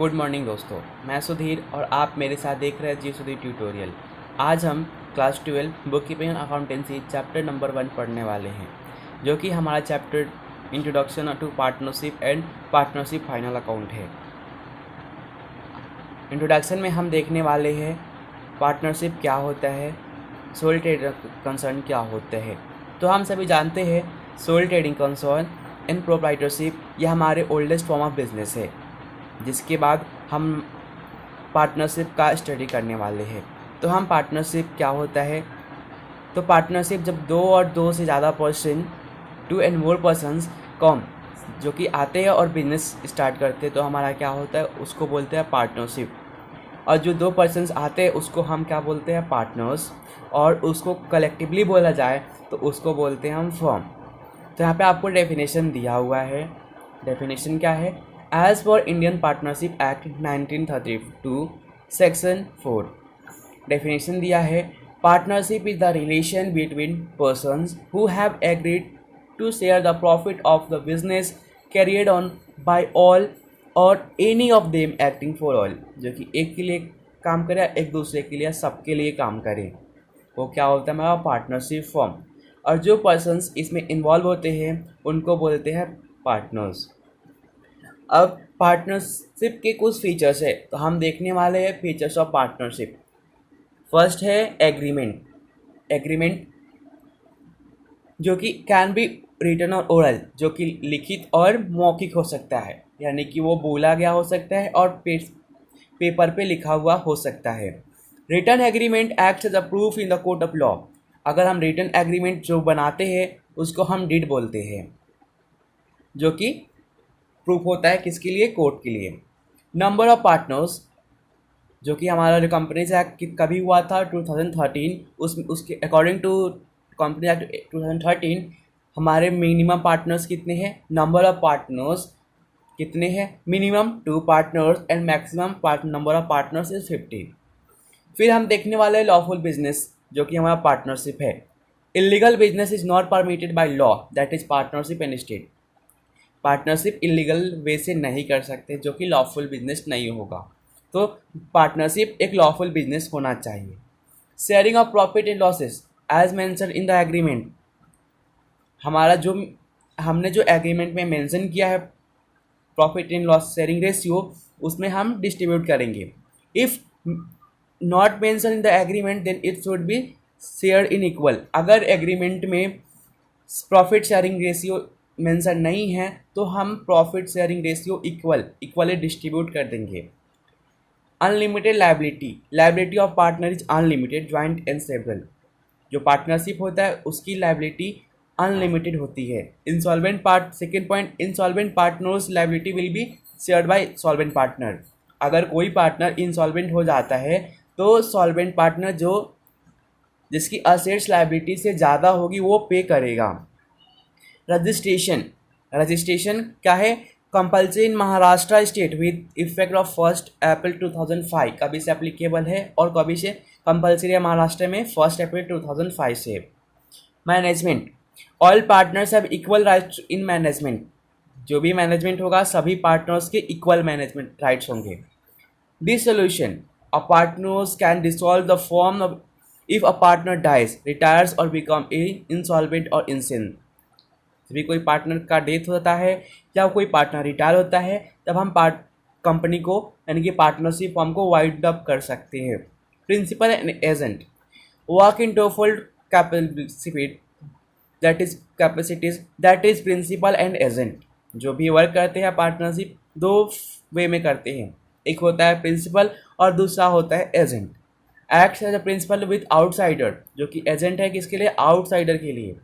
Good morning दोस्तों, मैं सुधीर और आप मेरे साथ देख रहे हैं जी सुधीर ट्यूटोरियल। आज हम class 12 book keeping and accountancy chapter number 1 पढ़ने वाले हैं, जो कि हमारा chapter introduction to partnership and partnership final account है। इंट्रोडक्शन में हम देखने वाले हैं पार्टनरशिप क्या होता है, सोल ट्रेडिंग कंसर्न क्या होते हैं। तो हम सभी जानते हैं sole trading concern and proprietorship यह हमारे ओल्डेस्ट फॉर्म ऑफ बिजनेस है, जिसके बाद हम पार्टनरशिप का स्टडी करने वाले हैं। तो हम पार्टनरशिप क्या होता है, तो पार्टनरशिप जब दो और दो से ज़्यादा पर्सन, 2 and more पर्सनस कम जो कि आते हैं और बिजनेस स्टार्ट करते हैं, तो हमारा क्या होता है, उसको बोलते हैं पार्टनरशिप। और जो 2 पर्सनस आते हैं उसको हम क्या बोलते हैं, पार्टनर्स। और उसको कलेक्टिवली बोला जाए तो उसको बोलते हैं हम फर्म। तो यहाँ पे आपको डेफिनेशन दिया हुआ है। डेफिनेशन क्या है, एज पर Indian partnership act 1932 section 4 definition दिया है, partnership is the relation between persons who have agreed to share the profit of the business carried on by all और any of them acting for all. जो कि एक के लिए काम करे, एक दूसरे के लिए, सबके लिए काम करे, वो क्या होता है हमारा पार्टनरशिप फॉर्म। और जो पर्सन्स इसमें इन्वॉल्व होते हैं उनको बोलते हैं पार्टनर्स। अब पार्टनरशिप के कुछ फीचर्स है, तो हम देखने वाले हैं फीचर्स ऑफ पार्टनरशिप। फर्स्ट है एग्रीमेंट। एग्रीमेंट जो कि कैन बी रिटन और ओरल, जो कि लिखित और मौखिक हो सकता है, यानी कि वो बोला गया हो सकता है और पेपर पे लिखा हुआ हो सकता है। Written agreement acts as a proof in the court of law. अगर हम रिटन एग्रीमेंट जो बनाते हैं उसको हम डीड बोलते हैं, जो कि प्रूफ होता है किसके लिए, कोर्ट के लिए। नंबर ऑफ पार्टनर्स, जो कि हमारा कंपनीज एक्ट कभी हुआ था 2013, उसके अकॉर्डिंग टू कंपनी एक्ट 2013 हमारे मिनिमम पार्टनर्स कितने हैं, नंबर ऑफ पार्टनर्स कितने हैं, minimum 2 partners and maximum number of partners is 50। फिर हम देखने वाले हैं लॉफुल बिजनेस, जो कि हमारा पार्टनरशिप है। Illegal business is not permitted by law, that is partnership and state. Partnership illegal way से नहीं कर सकते, जो कि लॉफुल बिजनेस नहीं होगा। तो पार्टनरशिप एक लॉफुल बिजनेस होना चाहिए। Sharing of profit and losses as mention in the agreement. हमारा जो हमने जो एग्रीमेंट में मेंशन किया है profit and loss sharing ratio, उसमें हम डिस्ट्रीब्यूट करेंगे। If not mention in the agreement then it should be share in equal. अगर एग्रीमेंट में प्रॉफिट शेयरिंग रेशियो मेंशन नहीं है तो हम profit sharing ratio equally distribute कर देंगे। Unlimited liability of partner is unlimited, joint and several. जो partnership होता है उसकी लाइबिलिटी अनलिमिटेड होती है। Insolvent part, second point, insolvent partners liability will be shared by solvent partner. अगर कोई पार्टनर इंसॉल्वेंट हो जाता है तो सॉल्वेंट पार्टनर जो जिसकी असेट्स लाइबिलिटी से ज़्यादा होगी वो पे करेगा। रजिस्ट्रेशन क्या है, compulsory in Maharashtra state with effect of 1 April 2005। कभी से एप्लीकेबल है और कभी से कंपल्सरी है महाराष्ट्र में 1 अप्रैल 2005 से। Management, all partners have equal rights in management. जो भी मैनेजमेंट होगा सभी पार्टनर्स के इक्वल मैनेजमेंट राइट्स होंगे। Dissolution, a partners can dissolve the form if a partner dies, retires और बिकम इंसॉल्वेंट और इंसेंट। भी कोई पार्टनर का डेथ होता है या कोई पार्टनर रिटायर होता है तब हम कंपनी को यानी कि पार्टनरशिप फॉर्म को वाइड अप कर सकते हैं। Principal and agent work in twofold capacities that is principal and agent. जो भी वर्क करते हैं पार्टनरशिप 2 वे में करते हैं, एक होता है प्रिंसिपल और दूसरा होता है agent. Acts as a principal with outsider, जो कि एजेंट है किसके लिए, आउटसाइडर के लिए।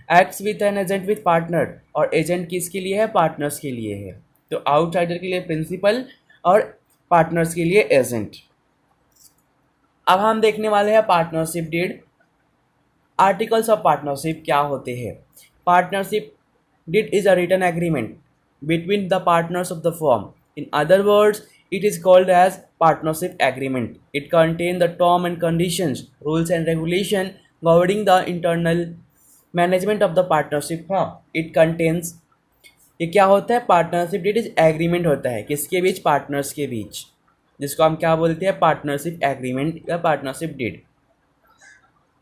Acts with an agent with partner, और एजेंट किसके लिए है, पार्टनर्स के लिए है। तो आउटसाइडर के लिए प्रिंसिपल और पार्टनर्स के लिए एजेंट। अब हम देखने वाले हैं partnership deed. Articles of partnership क्या होते हैं। Partnership deed is a written agreement between the partners of the firm. In other words it is called as partnership agreement. It contains the term and conditions, rules and regulation governing the internal management of the partnership firm. It contains ये क्या होता है? Partnership deed is agreement होता है किसके बीच? Partners के बीच, जिसको हम क्या बोलते हैं? पार्टनरशिप एग्रीमेंट या पार्टनरशिप डीड।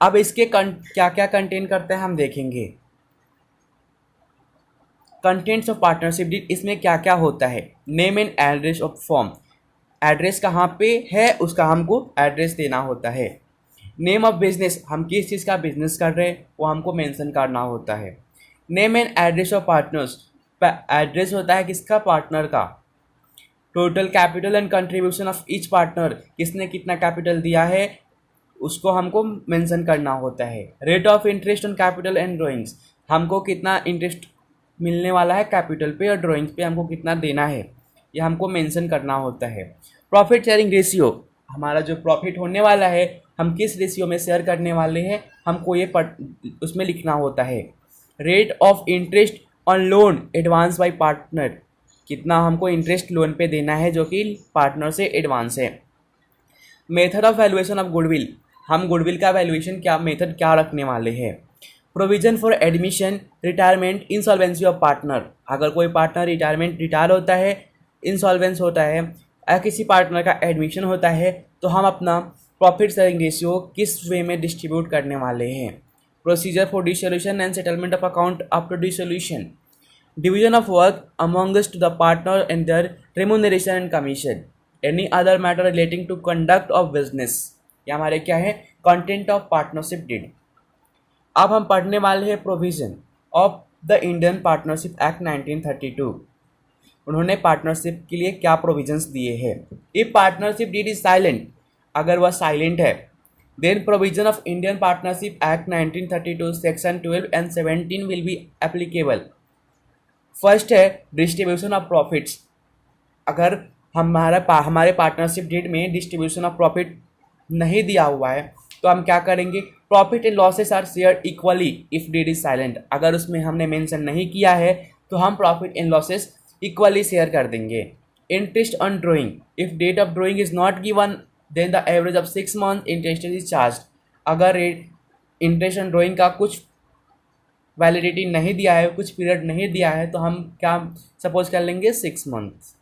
अब इसके क्या क्या कंटेन करते हैं हम देखेंगे। कंटेंट्स ऑफ पार्टनरशिप डीड, इसमें क्या क्या होता है? Name and address of form, address कहाँ पे है उसका हमको एड्रेस देना होता है। नेम ऑफ बिजनेस, हम किस चीज़ का बिजनेस कर रहे हैं वो हमको मेंशन करना होता है। Name and address of partners, address होता है किसका? पार्टनर का। Total capital and contribution of each partner, किसने कितना कैपिटल दिया है उसको हमको मेंशन करना होता है। Rate of interest on capital and drawings, हमको कितना इंटरेस्ट मिलने वाला है कैपिटल पे और ड्राइंग्स पे हमको कितना देना है ये हमको मेंशन करना होता है। प्रॉफिट शेयरिंग रेशियो, हमारा जो प्रॉफिट होने वाला है हम किस रेशियो में शेयर करने वाले हैं हमको ये उसमें लिखना होता है। Rate of interest on loan advance bye partner, कितना हमको इंटरेस्ट लोन पे देना है जो कि पार्टनर से एडवांस है। Method of valuation of goodwill, हम गुडविल का वैल्यूएशन क्या मेथड क्या रखने वाले हैं। Provision for admission retirement insolvency of partner, अगर कोई पार्टनर रिटायर होता है, इंसॉल्वेंस होता है या किसी पार्टनर का एडमिशन होता है तो हम अपना प्रॉफिट शेयरिंग रेशियो किस वे में डिस्ट्रीब्यूट करने वाले हैं। Procedure for dissolution and settlement of account after dissolution, division of work amongst the partner and their remuneration and commission, any other matter relating to conduct of business, ये हमारे क्या है? Content of partnership deed. अब हम पढ़ने वाले हैं provision of the Indian partnership act 1932, उन्होंने पार्टनरशिप के लिए क्या प्रोविजंस दिए हैं। If partnership deed is silent, अगर वह साइलेंट है, then provision of Indian partnership act 1932 section 12 and 17 will be applicable. First है डिस्ट्रीब्यूशन ऑफ प्रॉफिट्स, अगर हमारे पार्टनरशिप डीड में डिस्ट्रीब्यूशन ऑफ प्रॉफिट नहीं दिया हुआ है तो हम क्या करेंगे? Profit and losses are share equally if deed is silent, अगर उसमें हमने मेंशन नहीं किया है तो हम profit and losses equally share कर देंगे। Interest on drawing, if date of drawing is not given then the average of 6 month interest is charge, अगर इंटरेस्ट ऑन ड्राइंग का कुछ वैलिडिटी नहीं दिया है, कुछ पीरियड नहीं दिया है तो हम क्या सपोज कर लेंगे? 6 मंथ।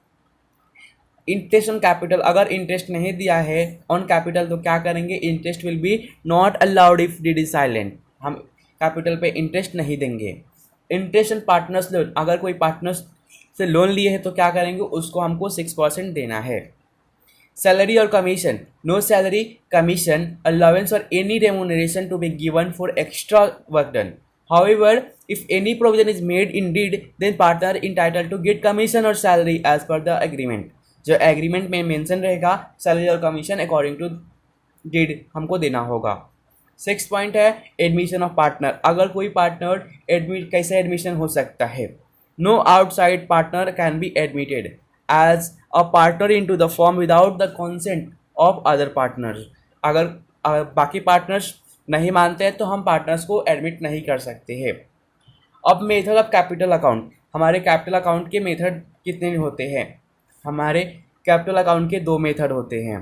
इंटरेस्ट ऑन कैपिटल, अगर इंटरेस्ट नहीं दिया है ऑन कैपिटल तो क्या करेंगे? Interest will be not allowed if deed is silent, हम कैपिटल पे इंटरेस्ट नहीं देंगे। इंटरेस्ट ऑन पार्टनर्स लोन, अगर कोई पार्टनर्स से लोन लिए हैं तो क्या करेंगे? उसको हमको 6% देना है। सैलरी और commission, no salary commission allowance और any remuneration to be given for extra work done, however if any provision is made in deed then partner entitled to get commission or salary as per the agreement, जो agreement में mention रहेगा salary और commission according to deed हमको देना होगा। 6 point है admission of partner, अगर कोई पार्टनर कैसे एडमिशन हो सकता है? No outside partner can be admitted as a partner into the form without the consent of other partners, अगर बाकी पार्टनर्स नहीं मानते हैं तो हम पार्टनर्स को एडमिट नहीं कर सकते हैं। अब मेथड ऑफ कैपिटल अकाउंट, हमारे कैपिटल अकाउंट के मेथड कितने होते हैं? हमारे कैपिटल अकाउंट के 2 मेथड होते हैं,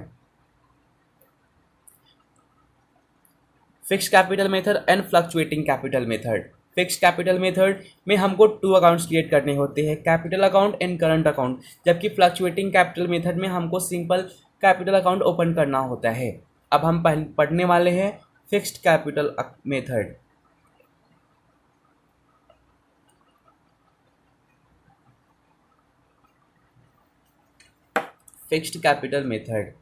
fixed capital method and fluctuating capital method. Fixed capital method में हमको 2 अकाउंट्स क्रिएट करने होते हैं, capital account and current account, जबकि फ्लक्चुएटिंग कैपिटल मेथड में हमको सिंपल कैपिटल अकाउंट ओपन करना होता है। अब हम पढ़ने वाले हैं fixed capital method. Fixed capital method,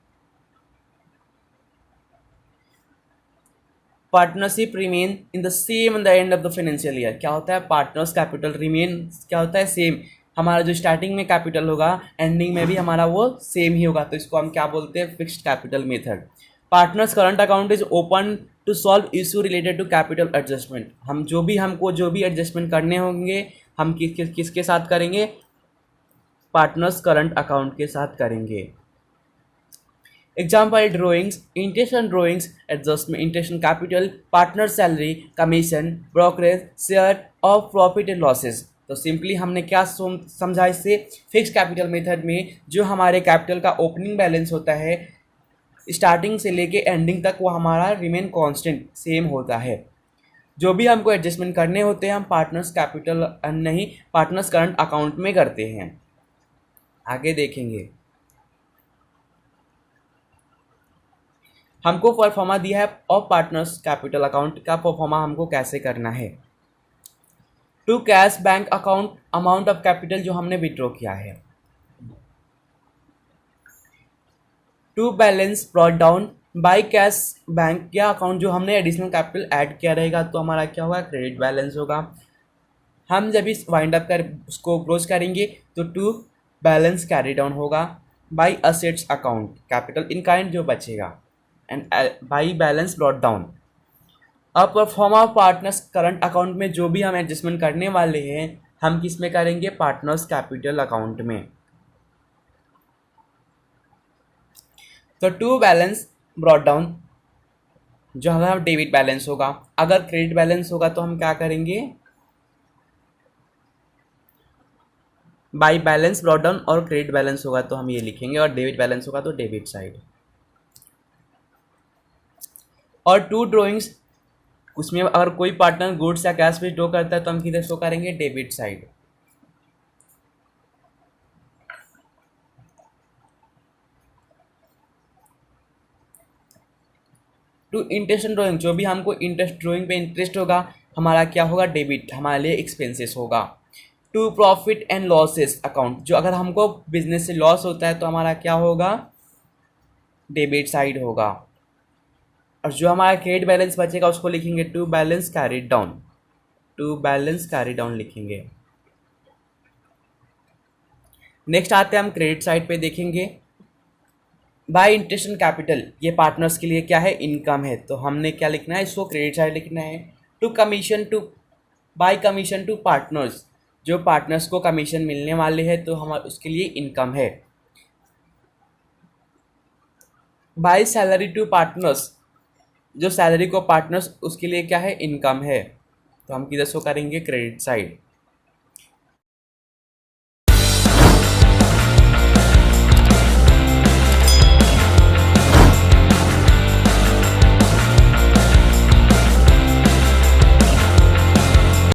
partnership remain in the same in the end of the financial year. क्या होता है? पार्टनर्स कैपिटल रिमेन क्या होता है? सेम, हमारा जो स्टार्टिंग में कैपिटल होगा एंडिंग में भी हमारा वो सेम ही होगा, तो इसको हम क्या बोलते हैं? Fixed capital method. Partners current account is open to solve issue related to capital adjustment, हमको जो भी एडजस्टमेंट करने होंगे हम किसके साथ करेंगे? पार्टनर्स करंट अकाउंट के साथ करेंगे। Example drawings, interest on drawings, adjustment, interest on capital, partner salary, commission, brokerage, share of profit and losses. तो सिंपली हमने क्या समझा इससे? फिक्स कैपिटल मेथड में जो हमारे कैपिटल का ओपनिंग बैलेंस होता है स्टार्टिंग से लेके एंडिंग तक वो हमारा रिमेन कांस्टेंट सेम होता है। जो भी हमको एडजस्टमेंट करने होते हैं हम पार्टनर्स कैपिटल नहीं, पार्टनर्स करंट अकाउंट में करते हैं। आगे देखेंगे, हमको परफॉर्मा दिया है और पार्टनर्स कैपिटल अकाउंट का परफॉर्मा हमको कैसे करना है। To cash bank account amount of capital जो हमने विड्रॉ किया है। To balance brought down by cash bank या अकाउंट जो हमने एडिशनल कैपिटल ऐड किया रहेगा तो हमारा क्या होगा, क्रेडिट बैलेंस होगा। हम जब इस वाइंड अप कर उसको क्लोज करेंगे तो टू बैलेंस कैरी डाउन होगा by assets account capital in kind जो बचेगा and by balance brought down. अब परफॉर्मा पार्टनर्स करंट अकाउंट में जो भी हम एडजस्टमेंट करने वाले हैं हम किस में करेंगे, पार्टनर्स कैपिटल अकाउंट में। तो टू बैलेंस ब्रॉट डाउन जो हमारा डेबिट बैलेंस होगा, अगर क्रेडिट बैलेंस होगा तो हम क्या करेंगे, बाय बैलेंस ब्रॉट डाउन, और क्रेडिट बैलेंस होगा तो हम ये लिखेंगे, और डेबिट बैलेंस होगा तो डेबिट साइड। और टू ड्रॉइंग्स उसमें अगर कोई पार्टनर गुड्स या कैश में ड्रॉ करता है तो हम किधर शो करेंगे, debit side. To interest drawing जो भी हमको इंटरेस्ट ड्रॉइंग पे इंटरेस्ट होगा हमारा क्या होगा, डेबिट, हमारे लिए एक्सपेंसेस होगा। To profit and losses account जो अगर हमको बिजनेस से लॉस होता है तो हमारा क्या होगा, डेबिट साइड होगा। और जो हमारा क्रेडिट बैलेंस बचेगा उसको लिखेंगे to balance carried down, to balance carry down लिखेंगे। नेक्स्ट आते हैं हम क्रेडिट साइड पे देखेंगे, बाय इंटरेस्ट एंड कैपिटल ये पार्टनर्स के लिए क्या है, इनकम है, तो हमने क्या लिखना है, इसको क्रेडिट साइड लिखना है। To commission to by commission to partners जो पार्टनर्स को कमीशन मिलने वाले हैं तो हम उसके लिए इनकम है। बाय सैलरी टू पार्टनर्स जो सैलरी को पार्टनर्स उसके लिए क्या है, इनकम है, तो हम किधर शो करेंगे, क्रेडिट साइड।